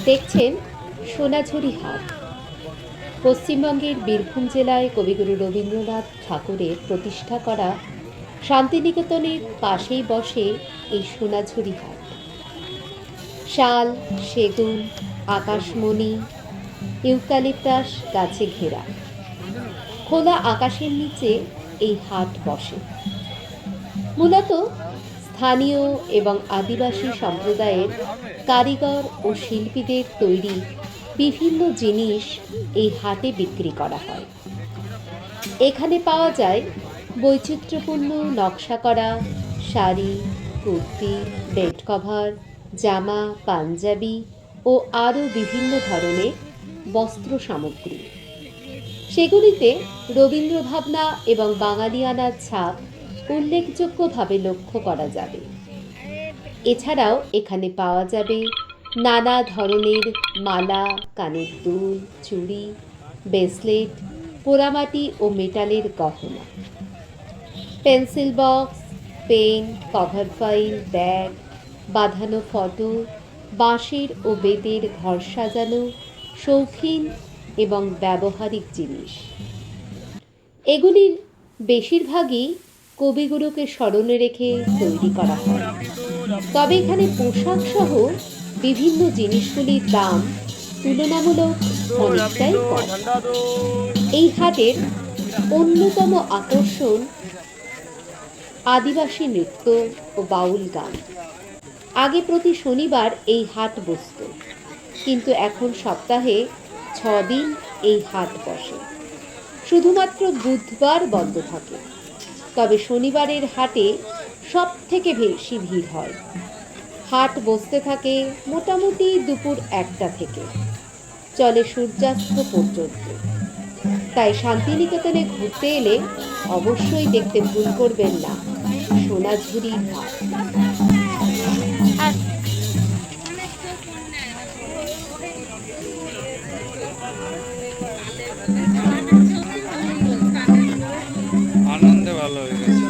দেখছেন সোনাঝুরি হাট। পশ্চিমবঙ্গের বীরভূম জেলায় কবিগুরু রবীন্দ্রনাথ ঠাকুরের প্রতিষ্ঠা করা শান্তিনিকেতনের পাশেই বসে এই সোনাঝুরি হাট। শাল, সেগুন, আকাশমণি, ইউক্যালিপটাস গাছে ঘেরা খোলা আকাশের নিচে এই হাট বসে। মূলত স্থানীয় এবং আদিবাসী সম্প্রদায়ের কারিগর ও শিল্পীদের তৈরি বিভিন্ন জিনিস এই হাটে বিক্রি করা হয়। এখানে পাওয়া যায় বৈচিত্র্যপূর্ণ নকশা করা শাড়ি, কুর্তি, বেড কভার, জামা, পাঞ্জাবি ও আরও বিভিন্ন ধরনের বস্ত্র সামগ্রী। সেগুলিতে রবীন্দ্র ভাবনা এবং বাঙালিয়ানার ছাপ উল্লেখযোগ্যভাবে লক্ষ্য করা যাবে। এছাড়াও এখানে পাওয়া যাবে নানা ধরনের মালা, কানের দুল, চুড়ি, ব্রেসলেট, পোড়ামাটি ও মেটালের গহনা, pencil box, pen, cover file, bag, বাঁধানো ফটো, বাঁশের ও বেতের ঘর সাজানো শৌখিন এবং ব্যবহারিক জিনিস। এগুলির বেশিরভাগই কবিগুরুকে স্মরণে রেখে তৈরি করা হয়। তবে এখানে পোশাক সহ বিভিন্ন জিনিসগুলির দাম তুলনামূলক অনেকটাই কম। এই হাটের অন্যতম আকর্ষণ আদিবাসী নৃত্য ও বাউল গান। আগে প্রতি শনিবার এই হাট বসত, কিন্তু এখন সপ্তাহে 6 দিন এই হাট বসে। শুধুমাত্র বুধবার বন্ধ থাকে, তবে শনিবারের হাটে সব থেকে বেশি ভিড় হয়। হাট বসতে থাকে মোটামুটি দুপুর 1টা থেকে, চলে সূর্যাস্ত পর্যন্ত। তাই শান্তিনিকেতনে ঘুরতে এলে অবশ্যই দেখতে ভুল করবেন না সোনাঝুরি হাট। আনন্দে ভালো হয়ে গেছে।